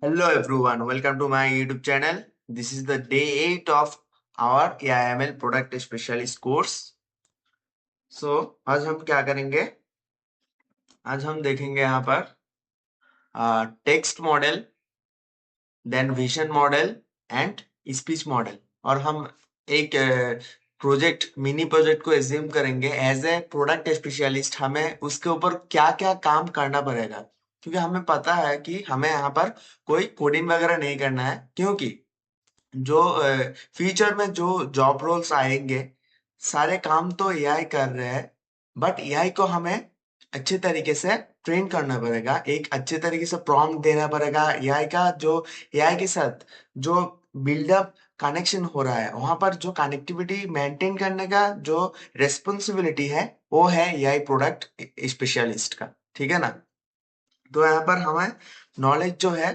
Hello everyone, welcome to my YouTube channel. This is the day 8 of our AIML Product Specialist course. आज हम क्या करेंगे? आज हम देखेंगे यहाँ पर text model, then vision model and speech model. और हम एक मिनी प्रोजेक्ट को एज्यूम करेंगे एज ए प्रोडक्ट स्पेशलिस्ट। हमें उसके ऊपर क्या क्या काम करना पड़ेगा, क्योंकि हमें पता है कि हमें यहाँ पर कोई कोडिंग वगैरह नहीं करना है, क्योंकि जो फ्यूचर में जो जॉब रोल्स आएंगे सारे काम तो एआई कर रहे हैं, बट एआई को हमें अच्छे तरीके से ट्रेन करना पड़ेगा, एक अच्छे तरीके से प्रॉम्प्ट देना पड़ेगा। एआई का जो एआई के साथ जो बिल्डअप कनेक्शन हो रहा है, वहां पर जो कनेक्टिविटी मेंटेन करने का जो रेस्पॉन्सिबिलिटी है वो है एआई प्रोडक्ट स्पेशलिस्ट का। ठीक है ना? तो यहाँ पर हमें नॉलेज जो है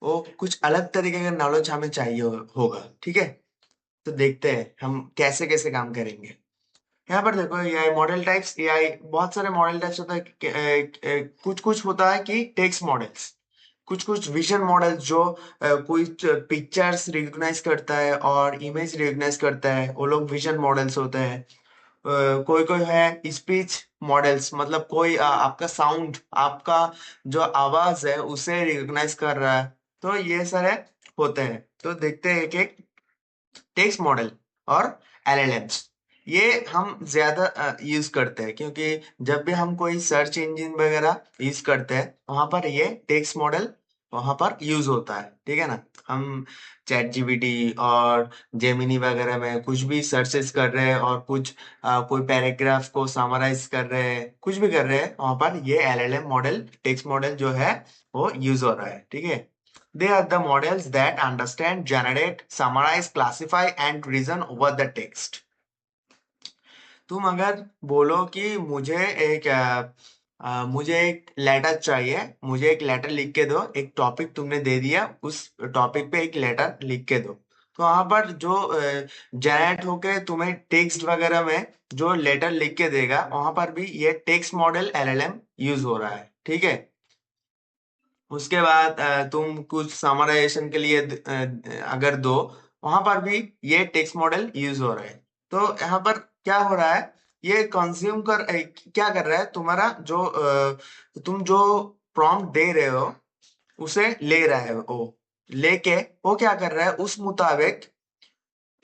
वो कुछ अलग तरीके का नॉलेज हमें चाहिए होगा। ठीक है, तो देखते हैं हम कैसे कैसे काम करेंगे। यहाँ पर देखो, एआई मॉडल टाइप्स। एआई बहुत सारे मॉडल टाइप्स होता है। कुछ कुछ होता है कि टेक्स्ट मॉडल्स, कुछ कुछ विजन मॉडल्स जो कुछ पिक्चर्स रिकॉग्नाइज करता है और इमेज रिकॉग्नाइज करता है, वो लोग विजन मॉडल्स होते हैं। कोई कोई है स्पीच मॉडल्स, मतलब कोई आपका साउंड, आपका जो आवाज है उसे रिकॉग्नाइज कर रहा है। तो ये सारे होते हैं। तो देखते हैं एक एक टेक्स्ट मॉडल और एलएलएम्स। ये हम ज्यादा यूज करते हैं, क्योंकि जब भी हम कोई सर्च इंजन वगैरह यूज करते हैं वहां पर ये टेक्स्ट मॉडल वहां पर यूज होता है। ठीक है ना? हम चैट जीपीटी और जेमिनी वगैरह में कुछ भी सर्चेस कर रहे हैं और कुछ कोई पैराग्राफ को समराइज कर रहे हैं, कुछ भी कर रहे हैं, वहां पर ये एलएलएम मॉडल, टेक्स्ट मॉडल जो है वो यूज हो रहा है। ठीक है? They are the models that understand, generate, summarize, classify, and reason over the text. तुम अगर बोलो कि मुझे एक लेटर चाहिए, मुझे एक लेटर लिख के दो, एक टॉपिक तुमने दे दिया, उस टॉपिक पे एक लेटर लिख के दो, तो वहां पर जो जनरेट होके तुम्हें टेक्स्ट वगैरह में जो लेटर लिख के देगा, वहां पर भी ये टेक्स्ट मॉडल एलएलएम यूज हो रहा है। ठीक है? उसके बाद तुम कुछ समराइजेशन के लिए अगर दो, वहां पर भी ये टेक्स्ट मॉडल यूज हो रहा है। तो यहाँ पर क्या हो रहा है, ये कंज्यूम क्या कर रहा है, तुम्हारा जो तुम जो प्रॉम्प्ट दे रहे हो उसे ले रहा है। वो लेके वो क्या कर रहा है, उस मुताबिक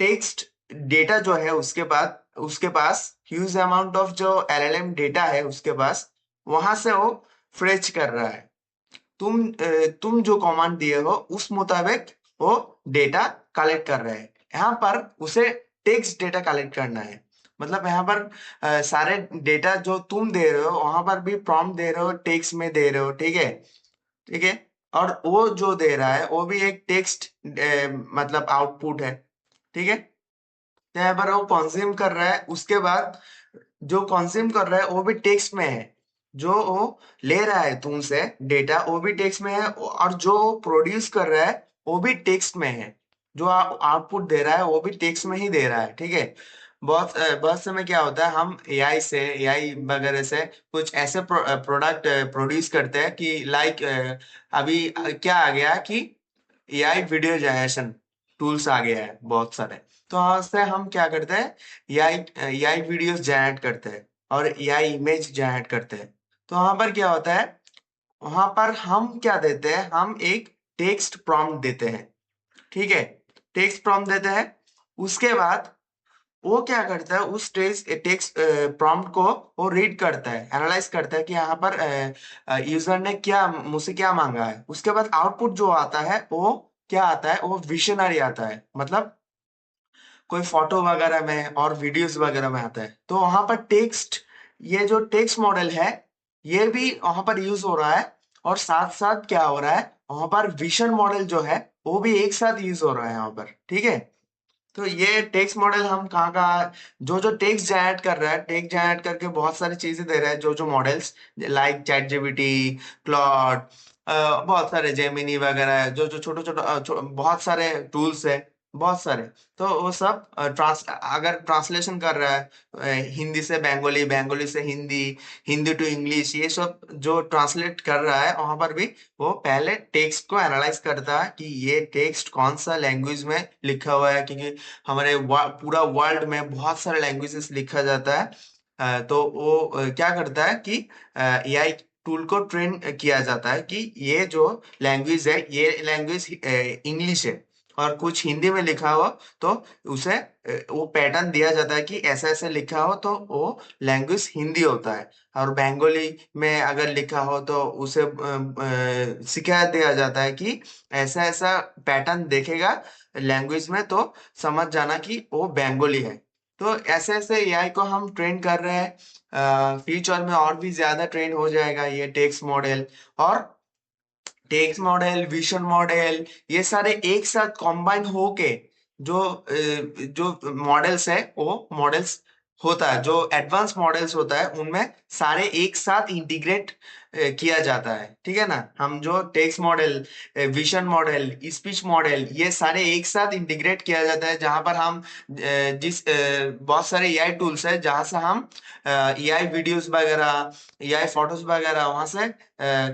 टेक्स्ट डेटा जो है उसके पास ह्यूज अमाउंट ऑफ जो एलएलएम डेटा है उसके पास, वहां से वो फ्रेच कर रहा है। तुम जो कमांड दिए हो उस मुताबिक वो डेटा कलेक्ट कर रहे हैं। यहाँ पर उसे टेक्स्ट डेटा कलेक्ट करना है। मतलब यहाँ पर सारे डेटा जो तुम दे रहे हो वहां पर भी प्रॉम्प्ट दे रहे हो, टेक्स्ट में दे रहे हो। ठीक है? ठीक है? और वो जो दे रहा है वो भी एक टेक्स्ट मतलब आउटपुट है। ठीक है? तो यहाँ पर वो कंज्यूम कर रहा है, उसके बाद जो कंज्यूम कर रहा है वो भी टेक्स्ट में है, जो वो ले रहा है तुमसे डेटा वो भी टेक्स्ट में है, और जो प्रोड्यूस कर रहा है वो भी टेक्स्ट में है, जो आउटपुट दे रहा है वो भी टेक्स्ट में ही दे रहा है। ठीक है? बहुत समय क्या होता है, हम एआई वगैरह से कुछ ऐसे प्रोडक्ट प्रोड्यूस करते हैं कि लाइक अभी क्या आ गया कि एआई वीडियो जनरेशन टूल्स आ गया है बहुत सारे। तो वहां से हम क्या करते हैं, एआई एआई वीडियोस जनरेट करते हैं और एआई इमेज जनरेट करते हैं। तो वहां पर क्या होता है, वहां पर हम क्या देते हैं, हम एक टेक्स्ट प्रॉम्प्ट देते हैं। ठीक है? टेक्स्ट प्रॉम्प्ट देते हैं, उसके बाद वो क्या करता है, उस टेक्स्ट प्रॉम्प्ट को वो रीड करता है, एनालाइज करता है कि यहाँ पर यूजर ने क्या मुझसे क्या मांगा है। उसके बाद आउटपुट जो आता है वो क्या आता है, वो विशनरी आता है, मतलब कोई फोटो वगैरह में और वीडियोस वगैरह में आता है। तो वहां पर टेक्स्ट, ये जो टेक्स्ट मॉडल है ये भी वहां पर यूज हो रहा है, और साथ साथ क्या हो रहा है, वहां पर विजन मॉडल जो है वो भी एक साथ यूज हो रहा है यहाँ पर। ठीक है? तो ये टेक्स्ट मॉडल हम कहाँ कहाँ, जो जो टेक्स्ट जनरेट कर रहा है, टेक्स्ट जनरेट करके बहुत सारी चीजें दे रहा है, जो जो models like chat GPT, Claude, बहुत सारे जेमिनी वगैरह है, जो जो छोटे छोटे बहुत सारे टूल्स है। बहुत सारे। तो वो सब अगर ट्रांसलेशन कर रहा है हिंदी से बंगाली, बंगाली से हिंदी, हिंदी टू इंग्लिश, ये सब जो ट्रांसलेट कर रहा है वहां पर भी वो पहले टेक्स्ट को एनालाइज करता है कि ये टेक्स्ट कौन सा लैंग्वेज में लिखा हुआ है, क्योंकि हमारे पूरा वर्ल्ड में बहुत सारे लैंग्वेजेस लिखा जाता है। तो वो क्या करता है कि एआई टूल को ट्रेन किया जाता है कि ये जो लैंग्वेज है, ये लैंग्वेज इंग्लिश है और कुछ हिंदी में लिखा हो, तो उसे वो पैटर्न दिया जाता है कि ऐसा ऐसा लिखा हो तो वो लैंग्वेज हिंदी होता है। और बंगाली में अगर लिखा हो तो उसे शिकायत दिया जाता है कि ऐसा ऐसा पैटर्न देखेगा लैंग्वेज में, तो समझ जाना कि वो बंगाली है। तो ऐसे ऐसे एआई को हम ट्रेन कर रहे हैं, फ्यूचर में और भी ज्यादा ट्रेन हो जाएगा ये टेक्स्ट मॉडल। और टेक्स्ट मॉडल, विजन मॉडल, ये सारे एक साथ कंबाइन होके जो मॉडल्स है वो मॉडल्स होता है, जो एडवांस मॉडल्स होता है उनमें सारे एक साथ इंटीग्रेट किया जाता है। ठीक है ना? हम जो text model, vision model, speech model, ये सारे एक साथ इंटीग्रेट किया जाता है, जहां पर हम बहुत सारे एआई टूल्स है जहां से हम एआई वीडियोस वगैरह, एआई फोटोज वगैरह वहां से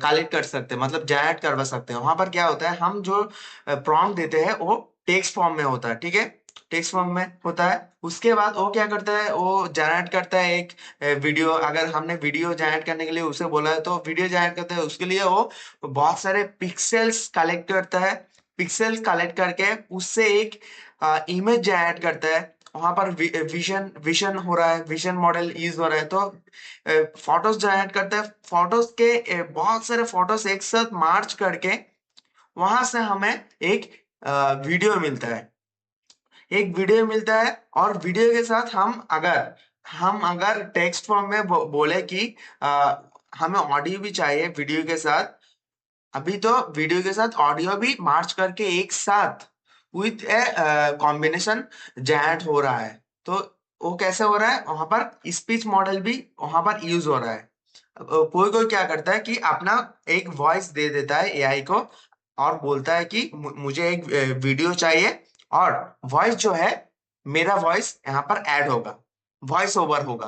कलेक्ट कर सकते हैं, मतलब जनरेट करवा सकते हैं। वहां पर क्या होता है, हम जो प्रॉम्प्ट देते हैं वो टेक्स्ट फॉर्म में होता है। ठीक है? टेक्स्ट फॉर्म में होता है। उसके बाद वो क्या करता है, वो जनरेट करता है एक वीडियो। अगर हमने वीडियो जनरेट करने के लिए उसे बोला है तो वीडियो जनरेट करता है। उसके लिए वो बहुत सारे पिक्सेल्स कलेक्ट करता है। पिक्सेल कलेक्ट करके उससे एक इमेज जनरेट करता है। वहां पर विजन विजन हो रहा है, विजन मॉडल यूज हो रहा है। तो फोटोज जनरेट करता है। फोटोज के बहुत सारे फोटोज एक साथ मार्च करके वहां से हमें एक वीडियो मिलता है। एक वीडियो मिलता है और वीडियो के साथ हम अगर टेक्स्ट फॉर्म में बोले कि हमें ऑडियो भी चाहिए वीडियो के साथ, अभी तो वीडियो के साथ ऑडियो भी मार्च करके एक साथ विथ ए कॉम्बिनेशन जनरेट हो रहा है। तो वो कैसे हो रहा है, वहां पर स्पीच मॉडल भी वहां पर यूज हो रहा है। कोई कोई क्या करता है कि अपना एक वॉइस दे देता है एआई को और बोलता है कि मुझे एक वीडियो चाहिए, और वॉइस जो है, मेरा वॉइस यहाँ पर ऐड होगा, वॉइस ओवर होगा।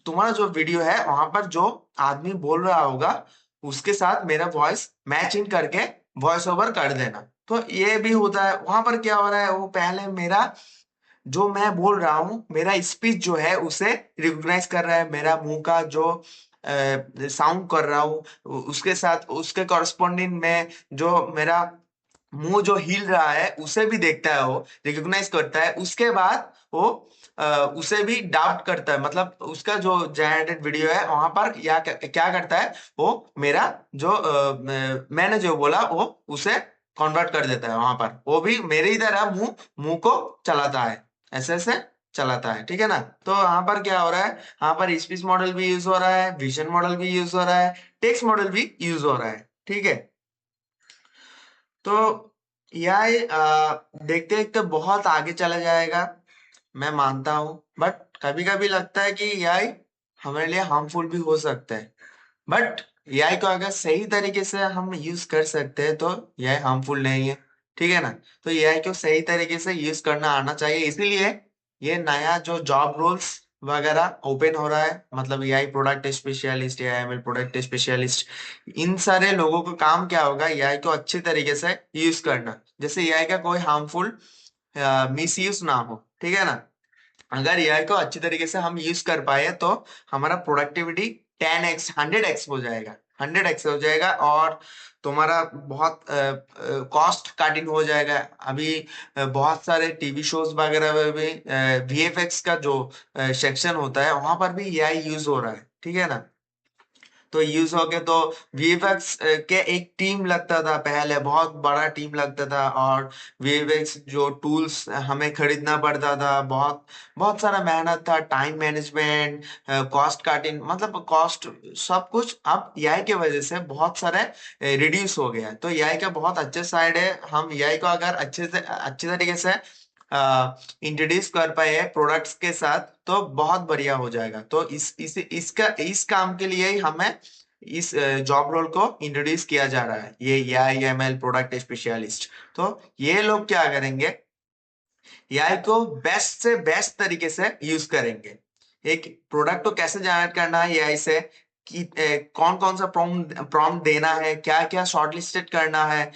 तुम्हारा जो वीडियो है वहां पर जो आदमी बोल रहा होगा उसके साथ मेरा वॉइस मैच इन करके वॉइस ओवर कर देना। तो ये भी होता है। वहां पर क्या हो रहा है, वो पहले मेरा जो मैं बोल रहा हूँ, मेरा स्पीच जो है उसे रिकॉग्नाइज कर रहा है, मेरा मुंह का जो साउंड कर रहा हूँ उसके साथ उसके कॉरस्पॉन्डिंग में जो मेरा मुंह जो हिल रहा है उसे भी देखता है, वो रिकॉग्नाइज करता है। उसके बाद वो उसे भी डाउट करता है, मतलब उसका जो जनरेटेड वीडियो है वहां पर या क्या करता है, वो मेरा जो मैंने जो बोला वो उसे कन्वर्ट कर देता है। वहां पर वो भी मेरे ही तरह मुंह मुंह को चलाता है, ऐसे ऐसे चलाता है। ठीक है ना? तो यहाँ पर क्या हो रहा है, यहाँ पर स्पीच मॉडल भी यूज हो रहा है, विजन मॉडल भी यूज हो रहा है, टेक्स्ट मॉडल भी यूज हो रहा है। ठीक है? तो एआई देखते देखते बहुत आगे चला जाएगा, मैं मानता हूँ। बट कभी कभी लगता है कि एआई हमारे लिए हार्मफुल भी हो सकता है। बट एआई को अगर सही तरीके से हम यूज कर सकते हैं तो एआई हार्मफुल नहीं है। ठीक है ना? तो एआई को सही तरीके से यूज करना आना चाहिए। इसीलिए ये नया जो जॉब रोल्स वगैरह ओपन हो रहा है, मतलब AI product specialist, AIML product specialist, इन सारे लोगों का काम क्या होगा, एआई को अच्छे तरीके से यूज करना, जैसे एआई का कोई हार्मफुल मिस यूज ना हो। ठीक है ना? अगर एआई को अच्छी तरीके से हम यूज कर पाए तो हमारा प्रोडक्टिविटी 10x 100x हो जाएगा, 100x हो जाएगा। और तुम्हारा बहुत कॉस्ट कटिंग हो जाएगा। अभी बहुत सारे टीवी शोज वगैरह में भी वीएफएक्स का जो सेक्शन होता है वहां पर भी एआई यूज हो रहा है। ठीक है ना? तो यूज हो के तो वीएफएक्स के एक टीम लगता था, पहले बहुत बड़ा टीम लगता था, और वीएफएक्स जो टूल्स हमें खरीदना पड़ता था, बहुत बहुत सारा मेहनत था, टाइम मैनेजमेंट, कॉस्ट कटिंग, मतलब कॉस्ट, सब कुछ अब एआई के वजह से बहुत सारे रिड्यूस हो गया है। तो एआई का बहुत अच्छे साइड है। हम एआई को अगर अच्छे तरीके से इंट्रोड्यूस कर पाए प्रोडक्ट्स के साथ तो बहुत बढ़िया हो जाएगा। तो इस काम के लिए ही हमें इस जॉब रोल को इंट्रोड्यूस किया जा रहा है, ये एआईएमएल प्रोडक्ट स्पेशलिस्ट। तो ये लोग क्या करेंगे, एआई को बेस्ट से बेस्ट तरीके से यूज करेंगे। एक प्रोडक्ट को कैसे जनरेट करना है एआई से, कि कौन कौन सा प्रॉम्प्ट देना है, क्या क्या शॉर्टलिस्टेड करना है,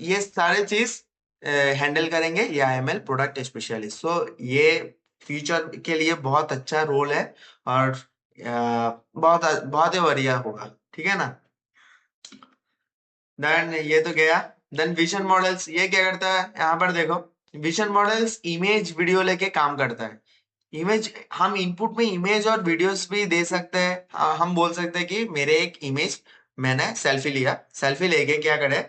ये सारे चीज हैंडल करेंगे एआईएमएल प्रोडक्ट स्पेशलिस्ट। सो ये फ्यूचर के लिए बहुत अच्छा रोल है, और बहुत बहुत ही बढ़िया होगा, ठीक है ना। देन ये तो गया। देन विजन मॉडल्स ये क्या करता है, यहाँ पर देखो। विजन मॉडल्स इमेज वीडियो लेके काम करता है। इमेज, हम इनपुट में इमेज और वीडियोस भी दे सकते हैं। हम बोल सकते हैं कि मेरे एक इमेज, मैंने सेल्फी लिया, सेल्फी लेके क्या करे,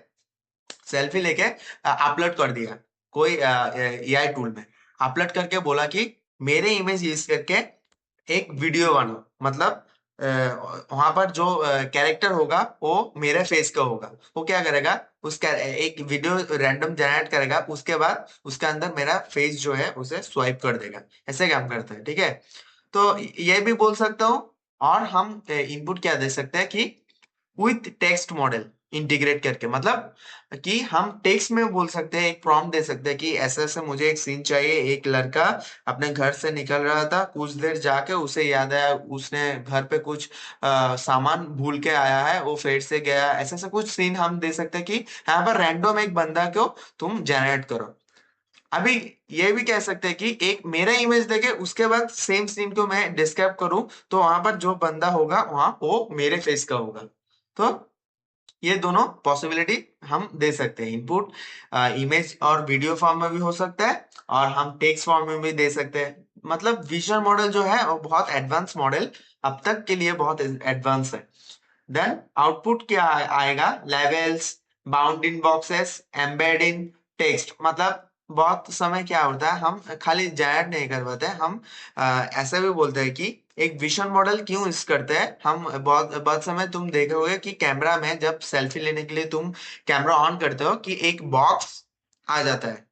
सेल्फी लेके अपलोड कर दिया कोई एआई टूल में, अपलोड करके बोला कि मेरे इमेज यूज करके एक वीडियो बनो। मतलब वहां पर जो कैरेक्टर होगा वो मेरे फेस का होगा। वो क्या करेगा, एक वीडियो रैंडम जनरेट करेगा, उसके बाद उसके अंदर मेरा फेस जो है उसे स्वाइप कर देगा। ऐसे काम करता है, ठीक है। तो ये भी बोल सकता हूँ। और हम इनपुट क्या दे सकते हैं कि विथ टेक्स्ट मॉडल इंटीग्रेट करके, मतलब कि हम टेक्स्ट में बोल सकते हैं, एक प्रॉम्प्ट दे सकते हैं कि ऐसे ऐसे मुझे एक सीन चाहिए। एक लड़का अपने घर से निकल रहा था, कुछ देर जाके उसे याद आया उसने घर पे कुछ सामान भूल के आया है, वो फिर से गया। ऐसे ऐसे कुछ सीन हम दे सकते हैं कि यहाँ पर रैंडम एक बंदा को तुम जनरेट करो। अभी ये भी कह सकते हैं कि एक मेरा इमेज देके उसके बाद सेम सीन को मैं डिस्क्राइब करूं, तो वहां पर जो बंदा होगा वहां वो मेरे फेस का होगा। तो ये दोनों पॉसिबिलिटी हम दे सकते हैं। इनपुट इमेज और वीडियो फॉर्म में भी हो सकता है, और हम टेक्स्ट फॉर्म में भी दे सकते हैं। मतलब विजुअल मॉडल जो है वो बहुत एडवांस मॉडल, अब तक के लिए बहुत एडवांस है। देन आउटपुट क्या आएगा, लेवल्स, बाउंड इन बॉक्सेस, एम्बेड इन टेक्स्ट। मतलब बहुत समय क्या होता है, हम खाली जनरेट नहीं कर पाते, हम ऐसा भी बोलते हैं कि एक विजन मॉडल क्यों यूज करते हैं हम। बहुत बहुत समय तुम देखोगे कि कैमरा में जब सेल्फी लेने के लिए तुम कैमरा ऑन करते हो, कि एक बॉक्स आ जाता है,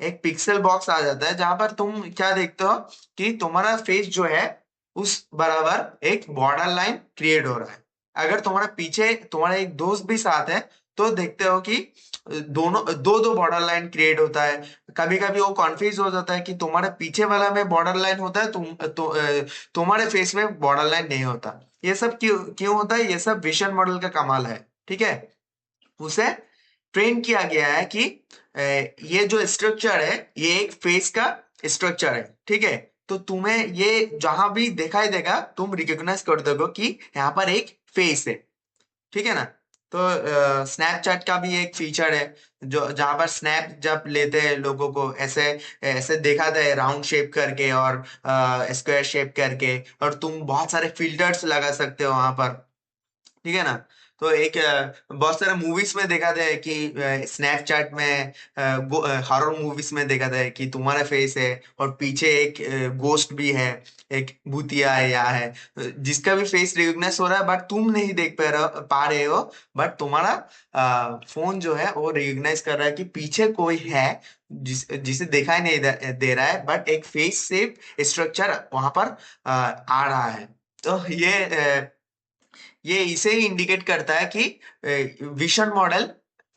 एक पिक्सल बॉक्स आ जाता है, जहां पर तुम क्या देखते हो कि तुम्हारा फेस जो है उस बराबर एक बॉर्डर लाइन क्रिएट हो रहा है। अगर तुम्हारे पीछे तुम्हारा एक दोस्त भी साथ है, तो देखते हो कि दोनों दो दो बॉर्डर लाइन क्रिएट होता है। कभी कभी वो कॉन्फ्यूज हो जाता है कि तुम्हारे पीछे वाला में बॉर्डर लाइन होता है, तुम्हारे फेस में बॉर्डर लाइन नहीं होता। ये सब क्यों क्यों होता है, ये सब विजन मॉडल का कमाल है, ठीक है। उसे ट्रेन किया गया है कि ये जो स्ट्रक्चर है ये एक फेस का स्ट्रक्चर है, ठीक है। तो तुम्हें ये जहां भी दिखाई देगा तुम रिकॉग्नाइज कर दोगे कि यहाँ पर एक फेस है, ठीक है ना। तो स्नैपचैट का भी एक फीचर है, जो जहां पर स्नैप जब लेते हैं लोगों को ऐसे ऐसे दिखाते हैं राउंड शेप करके और स्क्वायर शेप करके, और तुम बहुत सारे फिल्टर्स लगा सकते हो वहां पर, ठीक है ना। तो एक बहुत सारे मूवीज में देखा था कि स्नैपचैट में, हॉरर मूवीज में देखा था कि तुम्हारा फेस है और पीछे एक गोस्ट भी है, एक भूतिया है या है, जिसका भी फेस रिकॉग्नाइज हो रहा है, बट तुम नहीं देख पा रहे हो। बट तुम्हारा फोन जो है वो रिकॉग्नाइज कर रहा है कि पीछे कोई है, जिसे दिखाई नहीं दे रहा है, बट एक फेस शेप स्ट्रक्चर वहां पर आ रहा है। तो ये इसे ही इंडिकेट करता है कि विजन मॉडल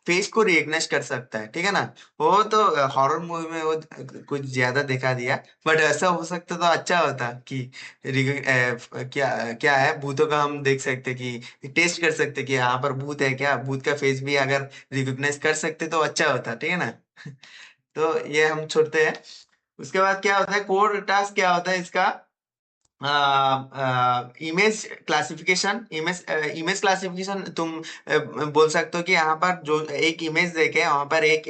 फेस को रिकग्नाइज कर सकता है, ठीक है ना। वो तो हॉरर मूवी में वो कुछ ज्यादा दिखा दिया, बट ऐसा हो सकता तो अच्छा होता कि क्या क्या है, भूतों का हम देख सकते कि टेस्ट कर सकते कि यहाँ पर भूत है क्या, भूत का फेस भी अगर रिकग्नाइज कर सकते तो अच्छा होता, ठीक है ना। तो ये हम छोड़ते हैं। उसके बाद क्या होता है, कोर टास्क क्या होता है इसका, इमेज क्लासिफिकेशन। इमेज क्लासिफिकेशन तुम बोल सकते हो कि यहाँ पर जो एक इमेज देखे वहां पर एक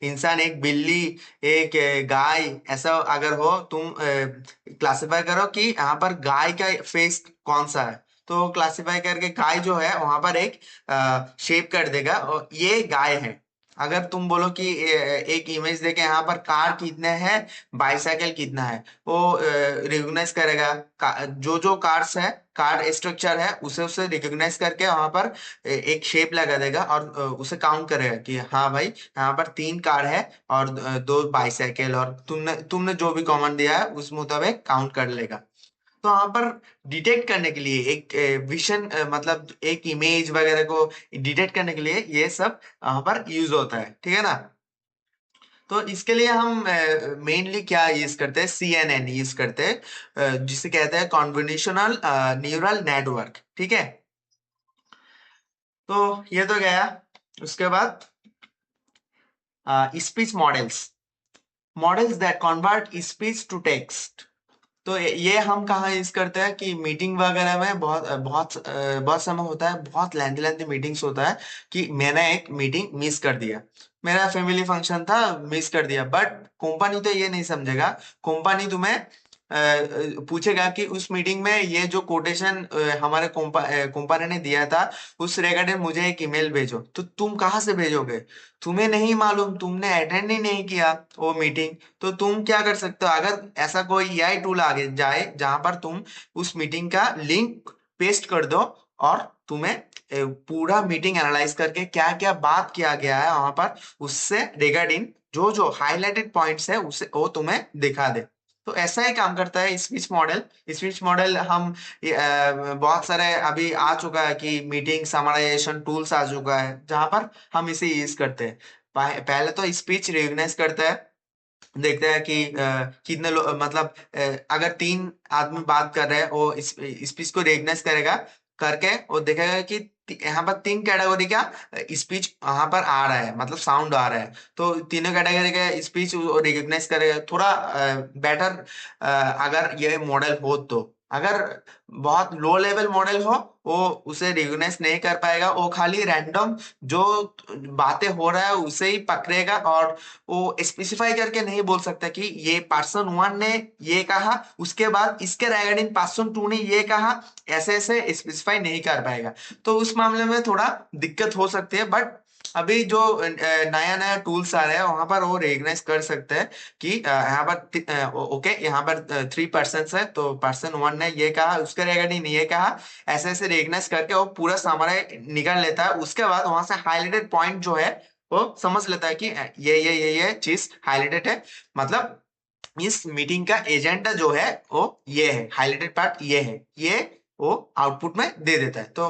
इंसान, एक बिल्ली, एक गाय, ऐसा अगर हो तुम क्लासिफाई करो कि यहाँ पर गाय का फेस कौन सा है। तो क्लासिफाई करके गाय जो है वहां पर एक शेप कर देगा और ये गाय है। अगर तुम बोलो कि एक इमेज देके यहाँ पर कार कितने हैं, बाईसाइकिल कितना है, वो रिकॉग्नाइज करेगा। जो जो कार्स है, कार स्ट्रक्चर है, उसे उसे रिकॉग्नाइज करके वहां पर एक शेप लगा देगा, और उसे काउंट करेगा कि हाँ भाई यहाँ पर तीन कार है और दो बाईसाइकिल, और तुमने तुमने जो भी कॉमन दिया है उस मुताबिक काउंट कर लेगा। तो वहां पर डिटेक्ट करने के लिए एक विजन, मतलब एक इमेज वगैरह को डिटेक्ट करने के लिए ये सब वहां पर यूज होता है, ठीक है ना। तो इसके लिए हम मेनली क्या यूज करते हैं, CNN यूज करते हैं, जिसे कहते हैं कॉन्वोल्यूशनल न्यूरल नेटवर्क। ठीक है, तो ये तो गया। उसके बाद speech models, models that convert speech to text. तो ये हम कहाँ यूज करते हैं कि मीटिंग वगैरह में बहुत बहुत बहुत समय होता है, बहुत लेंथी लेंथी मीटिंग्स होता है कि मैंने एक मीटिंग मिस कर दिया, मेरा फैमिली फंक्शन था, मिस कर दिया, बट कंपनी तो ये नहीं समझेगा। कंपनी तुम्हें पूछेगा कि उस मीटिंग में ये जो कोटेशन हमारे कंपनी ने दिया था, उस रिगार्डिंग मुझे एक ईमेल भेजो। तो तुम कहाँ से भेजोगे, तुम्हें नहीं मालूम, तुमने अटेंड ही नहीं किया वो मीटिंग। तो तुम क्या कर सकते हो, अगर ऐसा कोई एआई टूल आगे जाए जहां पर तुम उस मीटिंग का लिंक पेस्ट कर दो, और तुम्हें पूरा मीटिंग एनालाइज करके क्या क्या बात किया गया है वहां पर, उससे रिगार्डिंग जो जो हाईलाइटेड पॉइंट्स है उसे वो तुम्हें दिखा दे। तो ऐसा ही काम करता है स्पीच मॉडल। स्पीच मॉडल हम बहुत सारे अभी आ चुका है कि मीटिंग समराइजेशन टूल्स आ चुका है जहां पर हम इसे यूज करते हैं। पहले तो स्पीच रिकॉग्नाइज करता है, देखते हैं कि कितने लोग, मतलब अगर 3 आदमी बात कर रहे हैं, वो स्पीच को रिकग्नाइज करेगा, करके वो देखेगा कि यहाँ पर 3 कैटेगरी का स्पीच यहाँ पर आ रहा है, मतलब साउंड आ रहा है। तो तीनों कैटेगरी का स्पीच रिकग्नाइज करेगा थोड़ा बेटर। अगर ये मॉडल हो तो, अगर बहुत लो लेवल मॉडल हो, वो उसे रिकग्नाइज नहीं कर पाएगा, वो खाली रैंडम जो बातें हो रहा है उसे ही पकड़ेगा, और वो स्पेसिफाई करके नहीं बोल सकता कि ये पर्सन 1 ने ये कहा, उसके बाद इसके रिगार्डिंग पर्सन 2 ने ये कहा, ऐसे ऐसे स्पेसिफाई नहीं कर पाएगा। तो उस मामले में थोड़ा दिक्कत हो सकती है, बट अभी जो नया नया टूल्स आ रहे हैं वहां पर वो रिकग्नाइज कर सकते हैं कि यहाँ पर ओके, यहाँ पर 3 पर्सन है, तो पर्सन 1 ने ये कहा, उसके रिगार्डिंग ने ये कहा, ऐसे ऐसे रिकग्नाइज करके वो पूरा सामने निकाल लेता है। उसके बाद वहां से हाईलाइटेड पॉइंट जो है वो समझ लेता है कि ये चीज हाईलाइटेड है, मतलब इस मीटिंग का एजेंडा जो है वो ये है, हाईलाइटेड पार्ट ये है, ये वो आउटपुट में दे देता है। तो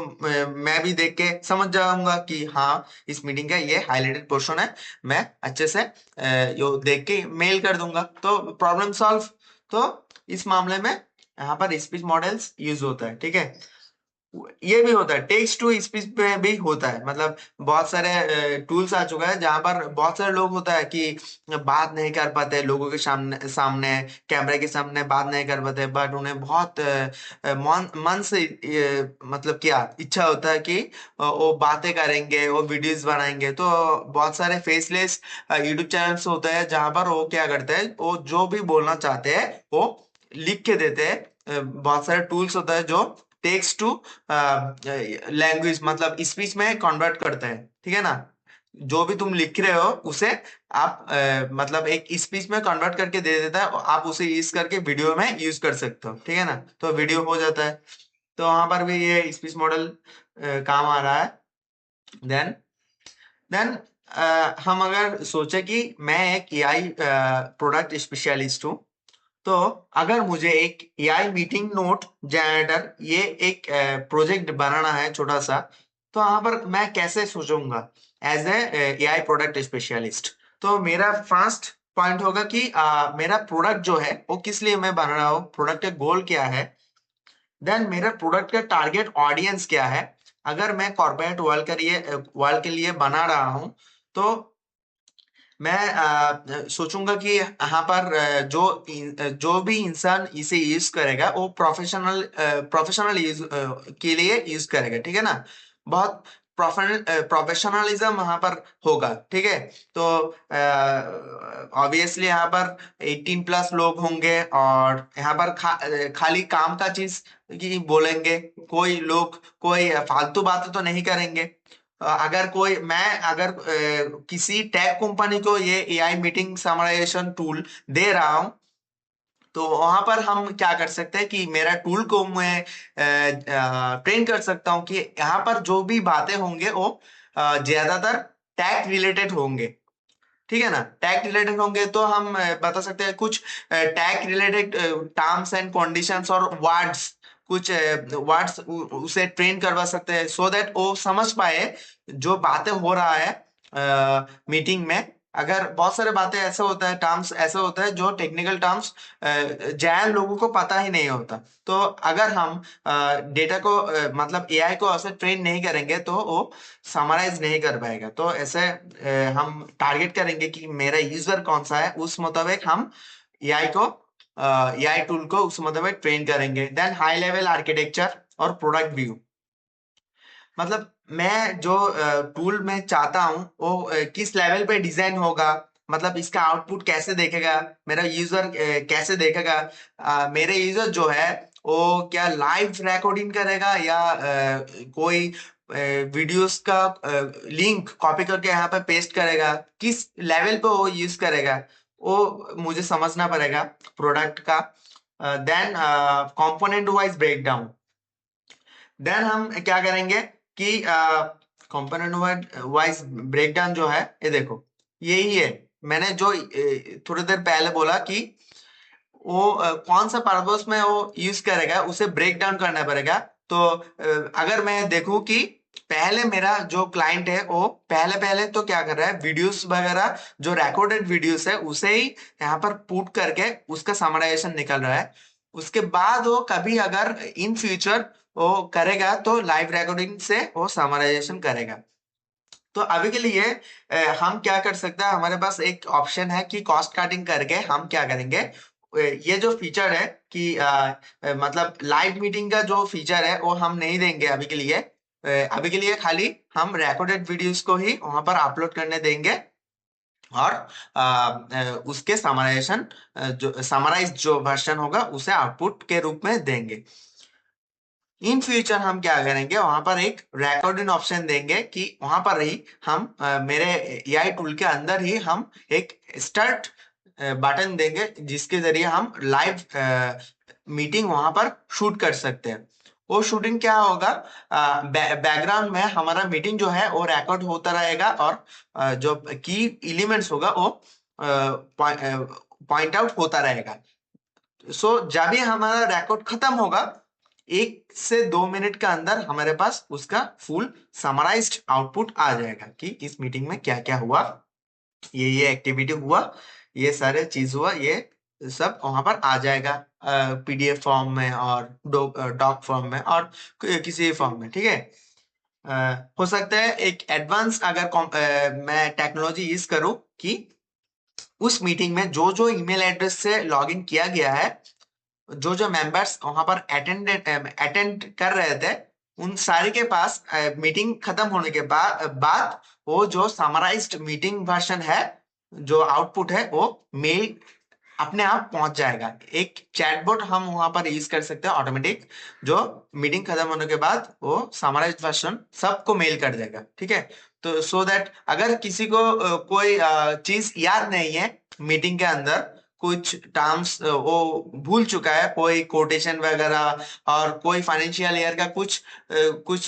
मैं भी देख के समझ जाऊंगा कि हाँ, इस मीटिंग का ये हाईलाइटेड पोर्शन है, मैं अच्छे से यो देख के मेल कर दूंगा, तो प्रॉब्लम सॉल्व। तो इस मामले में यहाँ पर स्पीच मॉडल्स यूज होता है। ठीक है, ये भी होता है, टेक्स्ट टू स्पीच में भी होता है, मतलब बहुत सारे टूल्स आ चुका है जहां पर बहुत सारे लोग होता है कि बात नहीं कर पाते लोगों के सामने सामने कैमरे के सामने बात नहीं कर पाते, बट उन्हें बहुत मन से मतलब क्या इच्छा होता है कि वो बातें करेंगे, वो वीडियोस बनाएंगे। तो बहुत सारे फेसलेस यूट्यूब चैनल्स होते हैं जहां पर वो क्या करते हैं, वो जो भी बोलना चाहते हैं वो लिख के देते हैं। बहुत सारे टूल्स होता है जो टेक्स्ट टू लैंग्वेज, मतलब स्पीच में कन्वर्ट करते हैं। ठीक है ना, जो भी तुम लिख रहे हो उसे आप मतलब एक स्पीच में कन्वर्ट करके दे देता है, और आप उसे यूज करके वीडियो में यूज कर सकते हो। ठीक है ना, तो वीडियो हो जाता है। तो वहां पर भी ये स्पीच मॉडल काम आ रहा है। देन देन हम अगर सोचे कि मैं एक एआई प्रोडक्ट स्पेशलिस्ट हूँ, तो अगर मुझे एक एआई मीटिंग नोट जनरेटर, ये एक प्रोजेक्ट बनाना है छोटा सा, तो वहां पर मैं कैसे सोचूंगा as a AI product specialist. तो मेरा फर्स्ट पॉइंट होगा कि मेरा प्रोडक्ट जो है वो किस लिए मैं बना रहा हूँ, प्रोडक्ट का गोल क्या है। देन मेरा प्रोडक्ट का टारगेट ऑडियंस क्या है। अगर मैं कॉर्पोरेट वर्ल्ड के लिए बना रहा हूँ, तो मैं सोचूंगा कि यहाँ पर जो भी इंसान इसे यूज करेगा वो प्रोफेशनल यूज के लिए यूज करेगा। ठीक है ना, बहुत प्रोफेशनलिज्म वहां पर होगा। ठीक है, तो ऑब्वियसली यहाँ पर 18+ लोग होंगे, और यहाँ पर खाली काम का चीज की बोलेंगे, कोई लोग कोई फालतू बातें तो नहीं करेंगे। अगर कोई मैं अगर किसी टैग कंपनी को ये एआई मीटिंग समराइजेशन टूल दे रहा हूं, तो वहां पर हम क्या कर सकते हैं कि मेरा टूल को मैं ट्रेन कर सकता हूं कि यहाँ पर जो भी बातें होंगे वो ज्यादातर टैग रिलेटेड होंगे। ठीक है ना, टैग रिलेटेड होंगे, तो हम बता सकते हैं कुछ tag related terms and conditions और वर्ड्स, कुछ वर्ड्स उसे ट्रेन करवा सकते हैं, सो दैट वो समझ पाए जो बातें हो रहा है मीटिंग में। अगर बहुत सारे बातें ऐसे होता है, टर्म्स ऐसे होता है जो टेक्निकल टर्म्स जैन लोगों को पता ही नहीं होता। तो अगर हम डेटा को मतलब एआई को ऐसे ट्रेन नहीं करेंगे तो वो समराइज नहीं कर पाएगा। तो ऐसे हम टारगेट करेंगे कि मेरा यूजर कौन सा है, उस मुताबिक हम एआई को एआई टूल को उस मुताबिक ट्रेन करेंगे। देन हाई लेवल आर्किटेक्चर और प्रोडक्ट व्यू, मतलब मैं जो टूल मैं चाहता हूँ वो किस लेवल पे डिजाइन होगा, मतलब इसका आउटपुट कैसे देखेगा, मेरा यूजर कैसे देखेगा। मेरे यूजर जो है वो क्या लाइव रिकॉर्डिंग करेगा या कोई वीडियोस का लिंक कॉपी करके यहाँ पे पेस्ट करेगा, किस लेवल पे वो यूज करेगा, वो मुझे समझना पड़ेगा प्रोडक्ट का। Then component wise breakdown, then हम क्या करेंगे कि कंपोनेंट वाइज ब्रेकडाउन जो है, ये देखो यही है। मैंने जो थोड़ी देर पहले बोला कि वो कौन सा पर्पस में वो यूज करेगा उसे ब्रेक डाउन करना पड़ेगा। तो अगर मैं देखूं कि पहले मेरा जो क्लाइंट है वो पहले पहले तो क्या कर रहा है, वीडियोस वगैरह जो रिकॉर्डेड वीडियोस है उसे ही यहाँ पर पुट करके उसका समराइजेशन निकल रहा है। उसके बाद वो कभी अगर इन फ्यूचर वो करेगा तो लाइव रिकॉर्डिंग से वो समराइजेशन करेगा। तो अभी के लिए हम क्या कर सकते हैं, हमारे पास एक ऑप्शन है कि कॉस्ट कटिंग करके हम क्या करेंगे, ये जो फीचर है कि मतलब लाइव मीटिंग का जो फीचर है वो हम नहीं देंगे अभी के लिए। अभी के लिए खाली हम रिकॉर्डेड वीडियोस को ही वहां पर अपलोड करने देंगे और उसके समराइजेशन जो समराइज जो वर्जन होगा उसे आउटपुट के रूप में देंगे। इन फ्यूचर हम क्या करेंगे, वहां पर एक रिकॉर्डिंग ऑप्शन देंगे कि वहां पर ही हम मेरे एआई टूल के अंदर ही हम एक स्टार्ट बटन देंगे जिसके जरिए हम लाइव मीटिंग वहां पर शूट कर सकते हैं। वो शूटिंग क्या होगा, बैकग्राउंड में हमारा मीटिंग जो है वो रिकॉर्ड होता रहेगा और जो की एलिमेंट्स होगा वो पॉइंट आउट होता रहेगा। सो जब भी हमारा रिकॉर्ड खत्म होगा 1 से 2 मिनट के अंदर हमारे पास उसका फुल समराइज्ड आउटपुट आ जाएगा कि इस मीटिंग में क्या क्या हुआ, ये एक्टिविटी हुआ, ये सारे चीज हुआ, ये सब वहां पर आ जाएगा पीडीएफ फॉर्म में और डॉक फॉर्म में और किसी फॉर्म में। ठीक है। हो सकता है एक एडवांस अगर मैं टेक्नोलॉजी यूज करूं कि उस मीटिंग में जो जो ईमेल एड्रेस से लॉगिन किया गया है, जो जो मेंबर्स वहां पर अटेंड कर रहे थे, उन सारे के पास मीटिंग खत्म होने के बाद वो जो समराइज्ड मीटिंग वर्जन है, जो आउटपुट है वो मेल अपने आप पहुंच जाएगा। एक चैटबॉट हम वहां पर यूज कर सकते हैं ऑटोमेटिक, जो मीटिंग खत्म होने के बाद वो समराइज्ड वर्जन सबको मेल कर देगा। ठीक है। तो सो दैट अगर किसी को कोई चीज याद नहीं है मीटिंग के अंदर, कुछ टर्म्स वो भूल चुका है, कोई कोटेशन वगैरह और कोई फाइनेंशियल ईयर का कुछ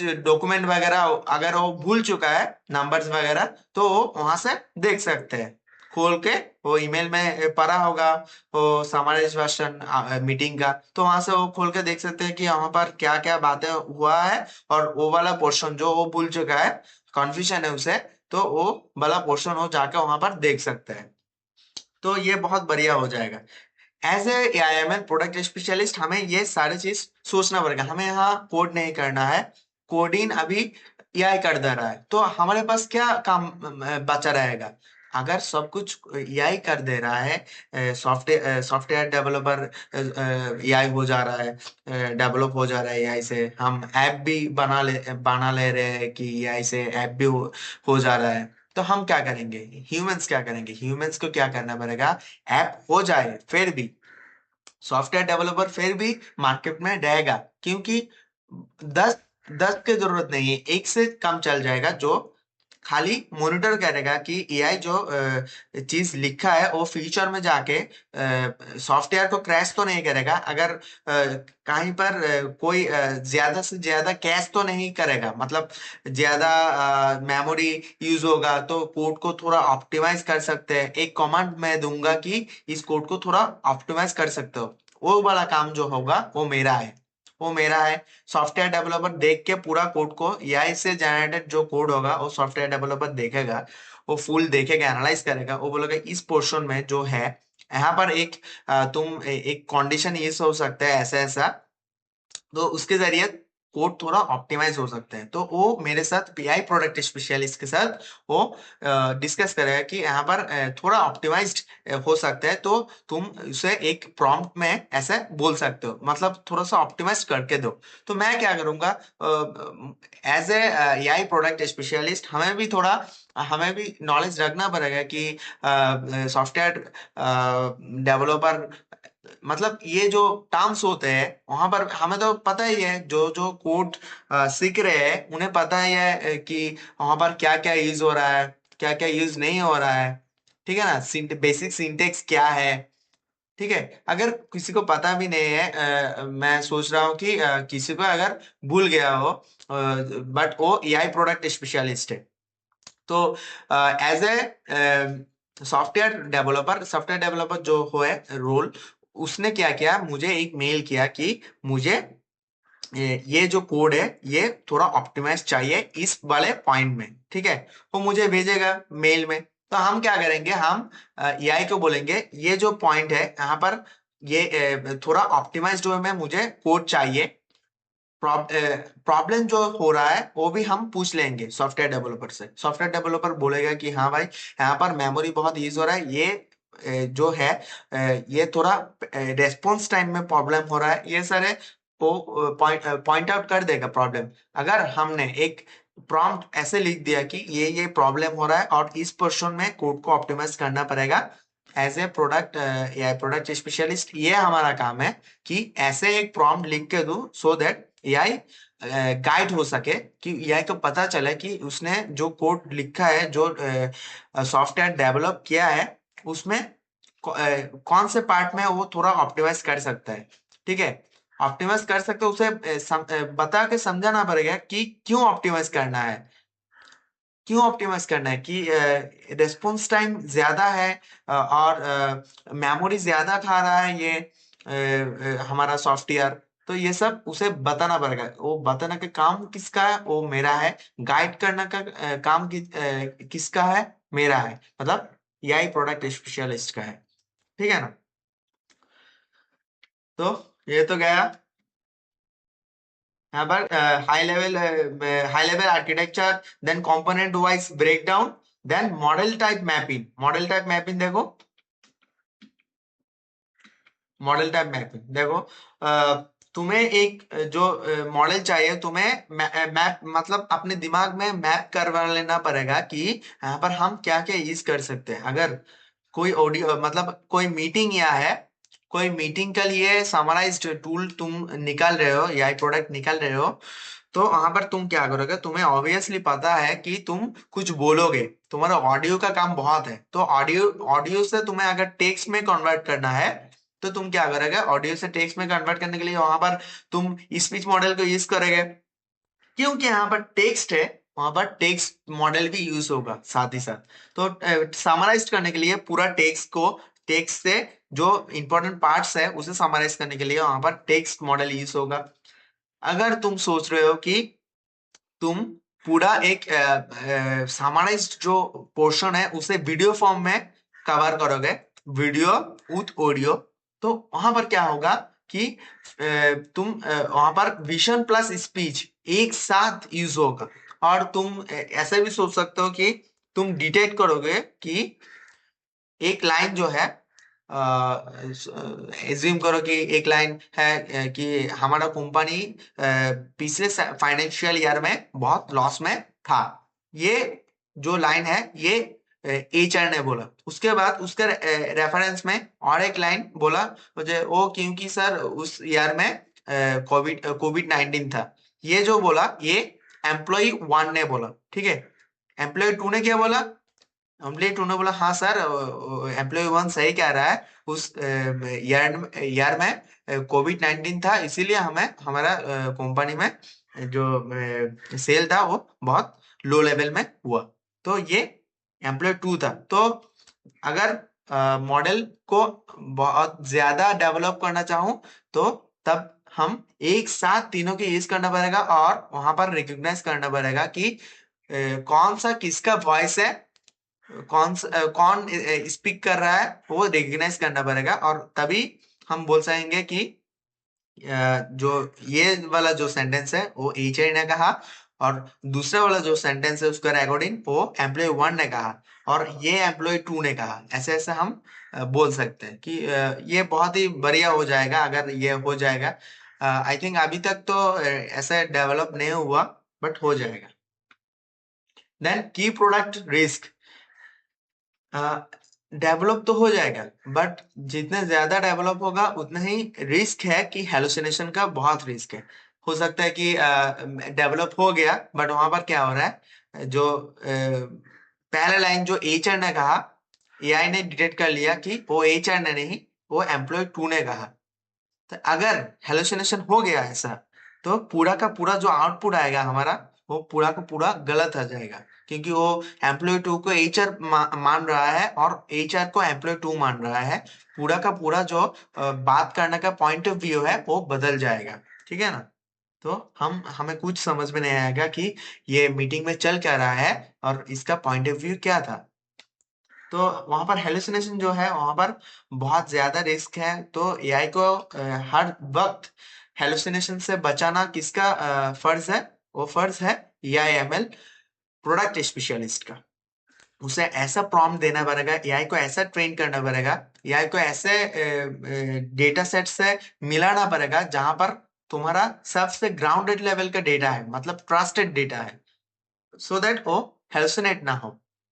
डॉक्यूमेंट वगैरह अगर वो भूल चुका है, नंबर्स वगैरह, तो वो वहां से देख सकते हैं खोल के। वो ईमेल में पढ़ा होगा वो समराइज वर्जन मीटिंग का, तो वहां से वो खोल के देख सकते हैं कि वहां पर क्या क्या बातें हुआ है और वो वाला पोर्शन जो वो भूल चुका है, कंफ्यूजन है उसे, तो वो वाला पोर्शन वो जाके वहां पर देख सकते हैं। तो ये बहुत बढ़िया हो जाएगा। एज ए आईएमएल प्रोडक्ट स्पेशलिस्ट हमें ये सारी चीज सोचना पड़ेगा। हमें यहाँ कोड नहीं करना है, कोडिंग अभी एआई कर दे रहा है, तो हमारे पास क्या काम बचा रहेगा। अगर सब कुछ एआई कर दे रहा है, सॉफ्टवेयर डेवलपर एआई हो जा रहा है, डेवलप हो जा रहा है एआई से, हम ऐप भी बना ले रहे हैं कि एआई से ऐप भी हो जा रहा है, तो हम क्या करेंगे, ह्यूमंस क्या करेंगे, ह्यूमंस को क्या करना पड़ेगा, ऐप हो जाए फिर भी सॉफ्टवेयर डेवलपर फिर भी मार्केट में रहेगा, क्योंकि 10 की जरूरत नहीं है, एक से कम चल जाएगा जो खाली मॉनिटर करेगा कि एआई जो चीज लिखा है वो फ्यूचर में जाके सॉफ्टवेयर को क्रैश तो नहीं करेगा, अगर कहीं पर कोई ज्यादा से ज्यादा कैश तो नहीं करेगा, मतलब ज्यादा मेमोरी यूज होगा तो कोड को थोड़ा ऑप्टिमाइज कर सकते हैं। एक कमांड मैं दूंगा कि इस कोड को थोड़ा ऑप्टिमाइज कर सकते हो, वो वाला काम जो होगा वो मेरा है। वो मेरा है। सॉफ्टवेयर डेवलपर देख के पूरा कोड को, एआई से जनरेटेड जो कोड होगा वो सॉफ्टवेयर डेवलपर देखेगा, वो फुल देखेगा, एनालाइज करेगा, वो बोलेगा इस पोर्शन में जो है यहाँ पर एक एक कंडीशन ये हो सकता है ऐसा ऐसा, तो उसके जरिए कोड थोड़ा ऑप्टिमाइज हो सकते हैं। तो वो मेरे साथ पीआई प्रोडक्ट स्पेशलिस्ट के साथ वो डिस्कस करेगा कि यहाँ पर थोड़ा ऑप्टिमाइज्ड हो सकता है, तो तुम उसे एक प्रॉम्प्ट में ऐसे बोल सकते हो, मतलब थोड़ा सा ऑप्टिमाइज करके दो। तो मैं क्या करूंगा, as a AI product specialist हमें भी नॉलेज रखना पड़ेगा कि सॉफ्टवेयर डेवलपर, मतलब ये जो टर्म्स होते हैं वहां पर हमें तो पता ही है, जो जो कोड सीख रहे हैं उन्हें पता ही है कि वहां पर क्या क्या यूज हो रहा है, क्या क्या यूज नहीं हो रहा है। ठीक है ना, बेसिक सिंटेक्स क्या है। ठीक है, अगर किसी को पता भी नहीं है, मैं सोच रहा हूँ कि किसी को अगर भूल गया हो, बट वो एआई प्रोडक्ट स्पेशलिस्ट है, तो एज ए सॉफ्टवेयर डेवलपर जो हो है रोल, उसने क्या किया, मुझे एक मेल किया कि मुझे ये जो कोड है ये थोड़ा ऑप्टिमाइज चाहिए इस वाले पॉइंट में। ठीक है, वो मुझे भेजेगा मेल में। तो हम क्या करेंगे, हम एआई को बोलेंगे ये जो पॉइंट है यहाँ पर, ये थोड़ा ऑप्टिमाइज्ड वे में मुझे कोड चाहिए। प्रॉब्लम जो हो रहा है वो भी हम पूछ लेंगे सॉफ्टवेयर डेवलपर से। सॉफ्टवेयर डेवलपर बोलेगा कि हाँ भाई, यहाँ पर मेमोरी बहुत यूज हो रहा है, ये जो है ये थोड़ा रेस्पॉन्स टाइम में प्रॉब्लम हो रहा है, ये सारे वो पॉइंट आउट कर देगा प्रॉब्लम। अगर हमने एक प्रॉम्प्ट ऐसे लिख दिया कि ये प्रॉब्लम हो रहा है और इस पोर्शन में कोड को ऑप्टिमाइज करना पड़ेगा, एज ए प्रोडक्ट या प्रोडक्ट स्पेशलिस्ट ये हमारा काम है कि ऐसे एक प्रॉम्प्ट लिख के दूं सो दैट एआई गाइड हो सके, कि एआई को पता चले कि उसने जो कोड लिखा है, जो सॉफ्टवेयर डेवलप किया है, उसमें कौन से पार्ट में वो थोड़ा ऑप्टिमाइज कर सकता है। ठीक है, ऑप्टिमाइज कर सकते हो उसे बता के समझाना पड़ेगा कि क्यों ऑप्टिमाइज करना है, क्यों ऑप्टिमाइज करना है, कि रिस्पॉन्स टाइम ज्यादा है और मेमोरी ज्यादा खा रहा है ये हमारा सॉफ्टवेयर। तो ये सब उसे बताना पड़ेगा, वो बताना का काम किसका है, वो मेरा है। गाइड करने का काम किसका है, मेरा है, मतलब एआई प्रोडक्ट स्पेशलिस्ट का है। ठीक है ना। तो ये तो गया यहाँ पर high level architecture, then component wise breakdown, then model type mapping. Model type mapping देखो, मॉडल टाइप मैपिंग देखो, तुम्हें एक जो मॉडल चाहिए, तुम्हें मैप मतलब अपने दिमाग में मैप करवा लेना पड़ेगा कि यहाँ पर हम क्या क्या यूज कर सकते हैं। अगर कोई ऑडियो मतलब कोई मीटिंग या है, कोई मीटिंग के लिए समराइज्ड टूल तुम निकाल रहे हो, या प्रोडक्ट निकाल रहे हो, तो वहां पर तुम क्या करोगे, तुम्हें ऑब्वियसली पता है कि तुम कुछ बोलोगे, तुम्हारा ऑडियो का काम बहुत है, तो ऑडियो ऑडियो से तुम्हें अगर टेक्स्ट में कन्वर्ट करना है, तो तुम क्या करोगे, ऑडियो से टेक्स्ट में कन्वर्ट करने के लिए वहां पर तुम स्पीच मॉडल को यूज करोगे, क्योंकि यहाँ पर टेक्स्ट है, वहां पर टेक्स्ट मॉडल भी यूज होगा साथ ही साथ। तो समराइज करने के लिए पूरा टेक्स्ट को, टेक्स्ट से जो इंपॉर्टेंट पार्ट्स है उसे समराइज करने के लिए वहां पर टेक्स्ट मॉडल यूज होगा। अगर तुम सोच रहे हो कि तुम पूरा एक समराइज्ड जो पोर्शन है उसे वीडियो फॉर्म में कवर करोगे, वीडियो विथ ऑडियो, तो वहां पर क्या होगा कि तुम वहां पर विजन प्लस स्पीच एक साथ यूज होगा। और तुम ऐसे भी सोच सकते हो कि तुम डिटेक्ट करोगे कि एक लाइन जो है, एज्यूम करो कि एक लाइन है कि हमारा कंपनी पिछले फाइनेंशियल ईयर में बहुत लॉस में था। ये जो लाइन है ये एचआर ने बोला, उसके बाद उसके रेफरेंस में और एक लाइन बोला मुझे वो, क्योंकि सर उस ईयर में कोविड 19 था। ये जो बोला ये एम्प्लॉय वन ने बोला। ठीक है, एम्प्लॉय टू ने क्या बोला, कंप्लीट उन्होंने बोला हाँ सर, एम्प्लॉय वन सही कह रहा है, उस ईयर में कोविड 19 था, इसीलिए हमें हमारा कंपनी में जो सेल था वो बहुत लो लेवल में हुआ। तो ये एम्प्लॉय टू था। तो अगर मॉडल को बहुत ज्यादा डेवलप करना चाहूँ, तो तब हम एक साथ तीनों के यूज करना पड़ेगा और वहां पर रिकॉग्नाइज करना पड़ेगा कि कौन सा किसका वॉइस है, कौन स्पीक कर रहा है, वो रिकॉग्नाइज करना पड़ेगा। और तभी हम बोल सकेंगे कि जो ये वाला जो सेंटेंस है वो एचआर ने कहा, और दूसरा वाला जो सेंटेंस है उसका अकॉर्डिंग वो एम्प्लॉय वन ने कहा और ये एम्प्लॉय टू ने कहा। ऐसे ऐसे हम बोल सकते हैं कि ये बहुत ही बढ़िया हो जाएगा अगर ये हो जाएगा। आई थिंक अभी तक तो ऐसा डेवलप नहीं हुआ, बट हो जाएगा। देन की प्रोडक्ट रिस्क, डेवलप तो हो जाएगा, बट जितने ज्यादा डेवलप होगा उतना ही रिस्क है कि हेलुसिनेशन का बहुत रिस्क है। हो सकता है कि डेवलप हो गया बट वहां पर क्या हो रहा है, जो पहला लाइन जो एचआर ने कहा, एआई ने डिटेक्ट कर लिया कि वो एचआर ने नहीं, वो एम्प्लॉय टू ने कहा। तो अगर हेलुसिनेशन हो गया ऐसा, तो पूरा का पूरा जो आउटपुट आएगा हमारा, वो पूरा का पूरा गलत आ जाएगा, क्योंकि वो एम्प्लॉय टू को एचआर मान रहा है और एचआर को एम्प्लॉय टू मान रहा है। पूरा का पूरा जो बात करने का पॉइंट ऑफ व्यू है वो बदल जाएगा। ठीक है ना? तो हमें कुछ समझ में नहीं आएगा कि ये मीटिंग में चल क्या रहा है और इसका पॉइंट ऑफ व्यू क्या था। तो वहां पर हेलुसिनेशन जो है वहां पर बहुत ज्यादा रिस्क है। तो एआई को हर वक्त हेलुसिनेशन से बचाना किसका फर्ज है? वो फर्ज है एआई एमएल प्रोडक्ट स्पेशलिस्ट का। उसे ऐसा प्रॉम्प्ट देना पड़ेगा, एआई को ऐसा ट्रेन करना पड़ेगा, एआई को ऐसे डेटा सेट से मिलाना पड़ेगा जहां पर तुम्हारा सबसे ग्राउंडेड लेवल का डेटा है, मतलब ट्रस्टेड डेटा है, सो दैट वो हेलुसिनेट ना हो।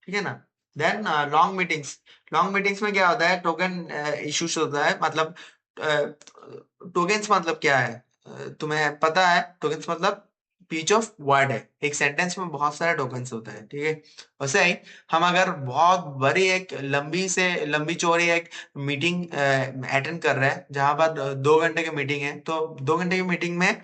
ठीक है ना? Then long meetings, long meetings में क्या होता है, टोकन इश्यूज होता है। मतलब टोकन्स मतलब क्या है? तुम्हें पता है टोकन्स मतलब पीच ऑफ वर्ड है। एक सेंटेंस में बहुत सारे टोकन्स होते हैं। ठीक है? वैसे ही हम अगर बहुत बड़ी एक लंबी से लंबी चौड़ी एक मीटिंग अटेंड कर रहे हैं जहां पर 2 घंटे की मीटिंग है, तो 2 घंटे की मीटिंग में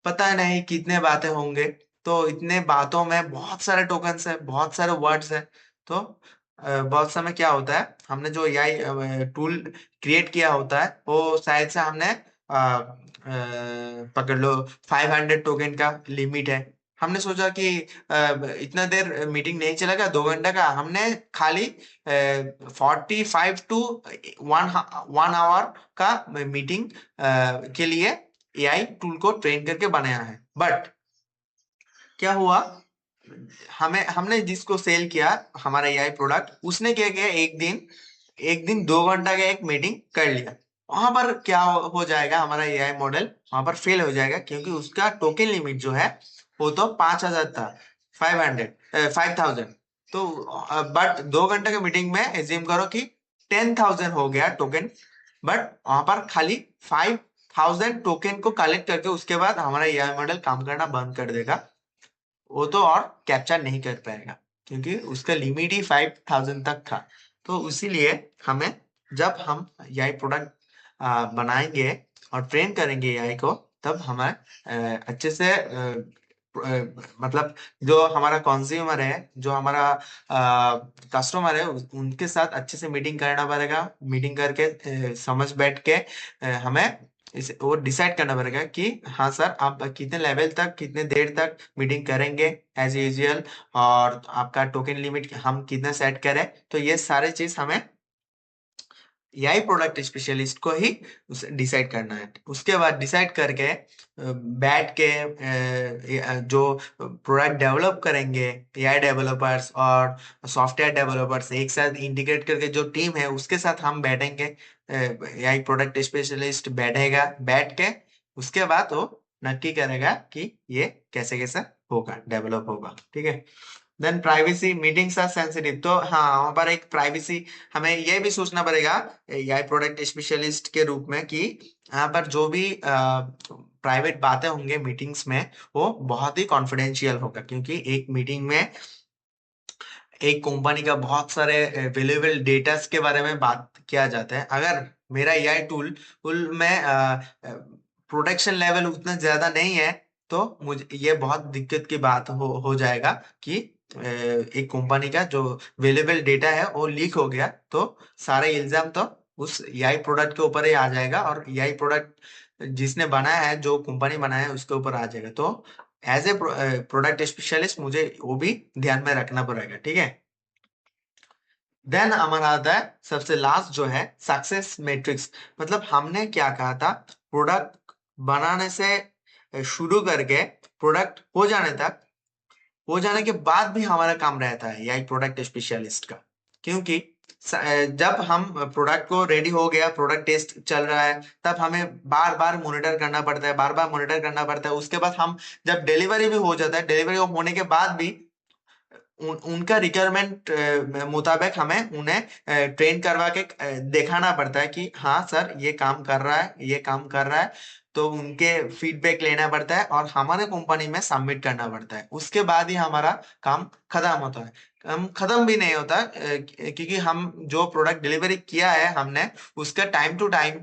पता नहीं कितने बातें होंगे। तो इतने बातों में बहुत सारे टोकन्स है, बहुत सारे वर्ड्स है। तो बहुत समय क्या होता है, हमने जो एआई टूल क्रिएट किया होता है वो शायद से हमने पकड़ लो 500 टोकन का लिमिट है। हमने सोचा कि इतना देर मीटिंग नहीं चलेगा, 2 घंटे का, हमने खाली 45 to 1 आवर का मीटिंग के लिए एआई टूल को ट्रेन करके बनाया है। बट क्या हुआ, हमें हमने जिसको सेल किया हमारा एआई प्रोडक्ट, उसने क्या किया, एक दिन 2 घंटा का एक मीटिंग कर लिया। वहां पर क्या हो जाएगा, हमारा एआई मॉडल वहां पर फेल हो जाएगा, क्योंकि उसका टोकन लिमिट जो है वो तो 5,000 था, 500 तो। बट 2 घंटे के मीटिंग में एज्यूम करो कि 10,000 हो गया टोकन। बट वहां पर खाली 5,000 टोकन को कलेक्ट करके उसके बाद हमारा एआई मॉडल काम करना बंद कर देगा। वो तो और कैप्चर नहीं कर पाएगा, क्योंकि उसका लिमिट ही 5,000 तक था। तो इसीलिए हमें, जब हम एआई प्रोडक्ट बनाएंगे और ट्रेन करेंगे एआई को, तब हमें अच्छे से मतलब जो हमारा कंज्यूमर है, जो हमारा कस्टमर है, उनके साथ अच्छे से मीटिंग करना पड़ेगा। मीटिंग करके समझ बैठ के हमें इसे वो डिसाइड करना पड़ेगा कि हाँ सर, आप कितने लेवल तक कितने देर तक मीटिंग करेंगे एज यूजुअल, और आपका टोकन लिमिट हम कितना सेट करें। तो ये सारे चीज हमें एआई प्रोडक्ट स्पेशलिस्ट को ही डिसाइड करना है। उसके बाद डिसाइड करके बैठ के जो प्रोडक्ट डेवलप करेंगे, एआई डेवलपर्स और सॉफ्टवेयर डेवलपर्स एक साथ इंटीग्रेट करके जो टीम है उसके साथ हम बैठेंगे। एआई प्रोडक्ट स्पेशलिस्ट बैठेगा, बैठ के उसके बाद वो नक्की करेगा कि ये कैसे कैसे होगा, डेवलप होगा। ठीक है? Then privacy, meetings are sensitive, तो हाँ वहां पर एक प्राइवेसी हमें ये भी सोचना पड़ेगा एआई प्रोडक्ट स्पेशलिस्ट के रूप में, कि यहाँ पर जो भी प्राइवेट बातें होंगे मीटिंग्स में, वो बहुत ही कॉन्फिडेंशियल होगा, क्योंकि एक मीटिंग में एक कंपनी का बहुत सारे वैल्यूएबल डेटा के बारे में बात किया जाता है। अगर मेरा एआई टूल में प्रोटेक्शन लेवल उतना ज्यादा नहीं है, तो मुझे ये बहुत दिक्कत की बात हो जाएगा कि एक कंपनी का जो वैल्यूएबल डेटा है वो लीक हो गया, तो सारे इल्जाम तो उस एआई प्रोडक्ट के ऊपर ही आ जाएगा, और एआई प्रोडक्ट जिसने बनाया है, जो कंपनी बनाया है उसके ऊपर आ जाएगा। तो एज ए प्रोडक्ट स्पेशलिस्ट मुझे वो भी ध्यान में रखना पड़ेगा, ठीक है। देन हमारा आता है सबसे लास्ट जो है सक्सेस मैट्रिक्स। मतलब हमने क्या कहा था, प्रोडक्ट बनाने से शुरू करके प्रोडक्ट हो जाने के बाद भी हमारा काम रहता है यही प्रोडक्ट स्पेशलिस्ट का। क्योंकि जब हम प्रोडक्ट को रेडी हो गया, प्रोडक्ट टेस्ट चल रहा है, तब हमें बार बार मॉनिटर करना पड़ता है, बार बार मॉनिटर करना पड़ता है। उसके बाद हम जब डिलीवरी भी हो जाता है, डिलीवरी होने के बाद भी उनका रिक्वायरमेंट मुताबिक हमें उन्हें ट्रेन करवा के दिखाना पड़ता है कि हाँ सर ये काम कर रहा है, ये काम कर रहा है। तो उनके फीडबैक लेना पड़ता है और हमारे कंपनी में सबमिट करना पड़ता है। उसके बाद ही हमारा काम खत्म होता है। हम खत्म भी नहीं होता क्योंकि हम जो प्रोडक्ट डिलीवरी किया है हमने, उसका टाइम टू टाइम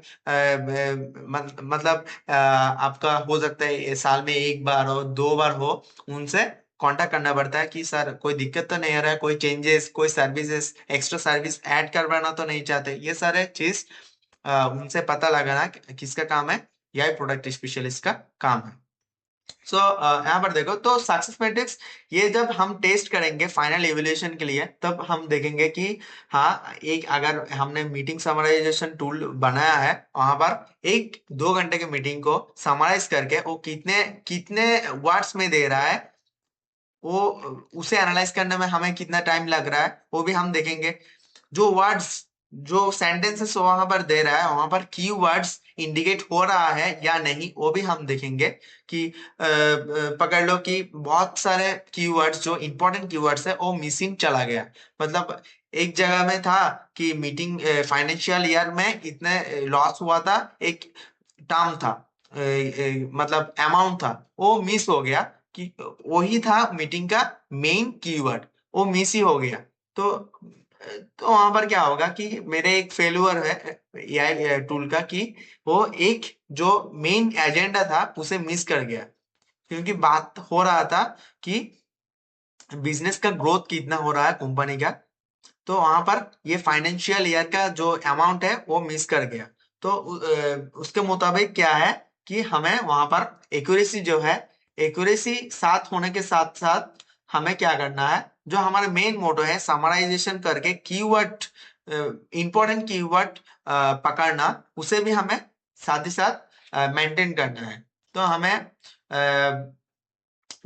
मतलब आपका हो सकता है साल में एक बार हो, दो बार हो, उनसे कांटेक्ट करना पड़ता है कि सर कोई दिक्कत तो नहीं आ रहा है, कोई चेंजेस, कोई सर्विसेज, एक्स्ट्रा सर्विस ऐड करवाना तो नहीं चाहते। ये सारे चीज उनसे पता लगाना किसका काम है, यही प्रोडक्ट स्पेशलिस्ट का काम है। सो यहाँ पर देखो तो सक्सेस मैट्रिक्स, ये जब हम टेस्ट करेंगे फाइनल इवैल्यूएशन के लिए, तब हम देखेंगे कि हाँ, एक अगर हमने मीटिंग समराइजेशन टूल बनाया है, वहां पर 1-2 घंटे की मीटिंग को समराइज करके वो कितने कितने वर्ड्स में दे रहा है, वो उसे एनालाइज करने में हमें कितना टाइम लग रहा है वो भी हम देखेंगे। जो वर्ड्स, जो सेंटेंसेस वहां पर दे रहा है, वहां पर की वर्ड्स इंडिकेट हो रहा है या नहीं, वो भी हम देखेंगे। कि पकड़ लो कि बहुत सारे कीवर्ड्स जो इंपॉर्टेंट कीवर्ड्स है वो मिसिंग चला गया। मतलब एक जगह में था कि मीटिंग फाइनेंशियल ईयर में इतने लॉस हुआ था, एक टर्म था, मतलब अमाउंट था, वो मिस हो गया। कि वही था मीटिंग का मेन कीवर्ड, वो मिस ही हो गया। तो वहां पर क्या होगा कि मेरे एक फेल्यूर है एआई टूल का, कि वो एक जो मेन एजेंडा था उसे मिस कर गया। क्योंकि बात हो रहा था कि बिजनेस का ग्रोथ कितना हो रहा है कंपनी का, तो वहां पर ये फाइनेंशियल ईयर का जो अमाउंट है वो मिस कर गया। तो उसके मुताबिक क्या है कि हमें वहां पर एक्यूरेसी जो है, एक्यूरेसी साथ होने के साथ साथ हमें क्या करना है, जो हमारा मेन मोटो है समराइजेशन करके कीवर्ड, इंपॉर्टेंट कीवर्ड पकड़ना, उसे भी हमें साथ ही साथ मेंटेन करना है। तो हमें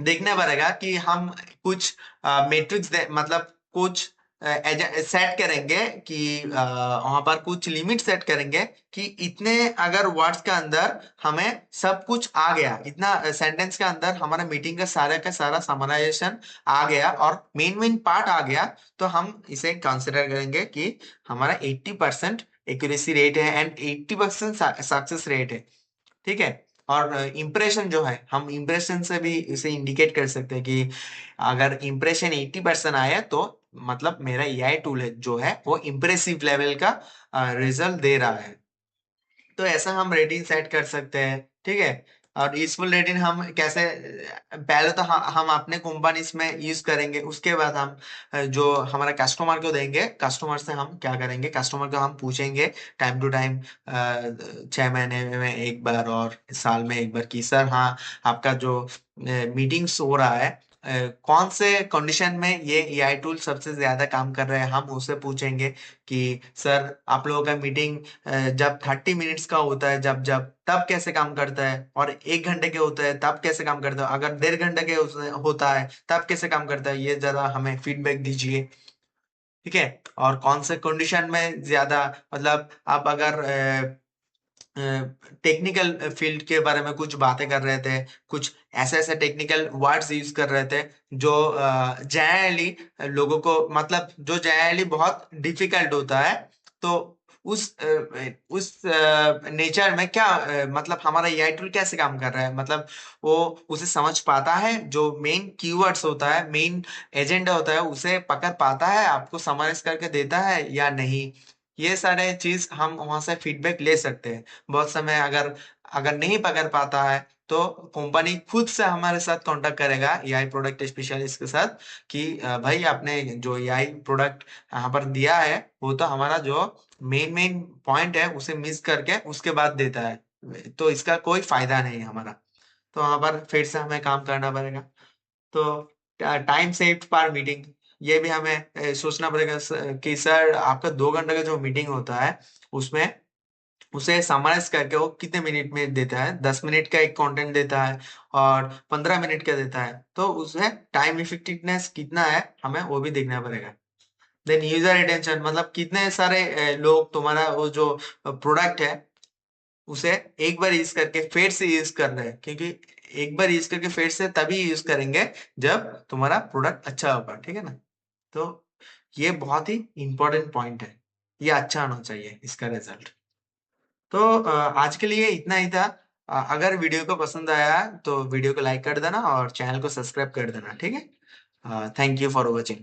देखना पड़ेगा कि हम कुछ मैट्रिक्स मतलब कुछ सेट करेंगे कि वहां पर कुछ लिमिट सेट करेंगे कि इतने अगर वर्ड्स के अंदर हमें सब कुछ आ गया, इतना सेंटेंस के अंदर हमारा मीटिंग का सारा समराइजेशन आ गया और मेन मेन पार्ट आ गया, तो हम इसे कंसिडर करेंगे कि हमारा 80% एक्यूरेसी रेट है एंड 80% सक्सेस रेट है, ठीक है। और इम्प्रेशन जो है, हम इम्प्रेशन से भी इसे इंडिकेट कर सकते हैं कि अगर इम्प्रेशन 80% आया तो मतलब मेरा एआई टूल है जो है वो इम्प्रेसिव लेवल का रिजल्ट दे रहा है। तो ऐसा हम रेटिंग सेट कर सकते हैं, ठीक है। और यूजफुल रेटिंग हम कैसे, पहले तो हम अपने कंपनीज में यूज करेंगे, उसके बाद हम जो हमारा कस्टमर को देंगे, कस्टमर से हम क्या करेंगे, कस्टमर को हम पूछेंगे टाइम टू टाइम, 6 महीने में एक बार और साल में एक बार, कि सर हाँ, आपका जो मीटिंग्स हो रहा है, कौन से कंडीशन में ये एआई टूल सबसे ज्यादा काम कर रहे हैं, हम उससे पूछेंगे। कि सर आप लोगों का मीटिंग जब 30 मिनट्स का होता है, जब जब तब कैसे काम करता है, और 1 घंटे के होता है तब कैसे काम करता है, अगर 1.5 घंटे के होता है तब कैसे काम करता है, ये जरा हमें फीडबैक दीजिए, ठीक है। और कौन से कंडीशन में ज्यादा, मतलब आप अगर टेक्निकल फील्ड के बारे में कुछ बातें कर रहे थे, कुछ ऐसे ऐसे टेक्निकल वर्ड्स यूज कर रहे थे जो जनरली लोगों को, मतलब जो जनरली बहुत डिफिकल्ट होता है, तो उस नेचर में क्या मतलब हमारा एआई टूल कैसे काम कर रहा है, मतलब वो उसे समझ पाता है, जो मेन कीवर्ड्स होता है, मेन एजेंडा होता है, उसे पकड़ पाता है, आपको समराइज करके देता है या नहीं। ये सारे चीज हम वहां से फीडबैक ले सकते हैं। बहुत समय अगर अगर नहीं पकड़ पाता है तो कंपनी खुद से हमारे साथ कांटेक्ट करेगा एआई प्रोडक्ट स्पेशलिस्ट के साथ, कि भाई आपने जो एआई प्रोडक्ट यहाँ पर दिया है वो तो हमारा जो मेन मेन पॉइंट है उसे मिस करके उसके बाद देता है। तो इसका कोई फायदा नहीं है हमारा। तो वहां पर फिर से हमें काम करना पड़ेगा। तो टाइम सेव्ड पर मीटिंग, ये भी हमें सोचना पड़ेगा कि सर आपका 2 घंटे का जो मीटिंग होता है उसमें उसे समराइज करके वो कितने मिनट में देता है, 10 मिनट का एक कंटेंट देता है और 15 मिनट का देता है, तो उसमें टाइम इफेक्टिवनेस कितना है हमें वो भी देखना पड़ेगा। देन यूजर रिटेंशन, मतलब कितने सारे लोग तुम्हारा वो जो प्रोडक्ट है उसे एक बार यूज करके फिर से यूज कर रहे हैं, क्योंकि एक बार यूज करके फिर से तभी यूज करेंगे जब तुम्हारा प्रोडक्ट अच्छा होगा, ठीक है ना। तो ये बहुत ही इंपॉर्टेंट पॉइंट है, ये अच्छा होना चाहिए इसका रिजल्ट। तो आज के लिए इतना ही था। अगर वीडियो को पसंद आया तो वीडियो को लाइक कर देना और चैनल को सब्सक्राइब कर देना, ठीक है। Thank you for watching.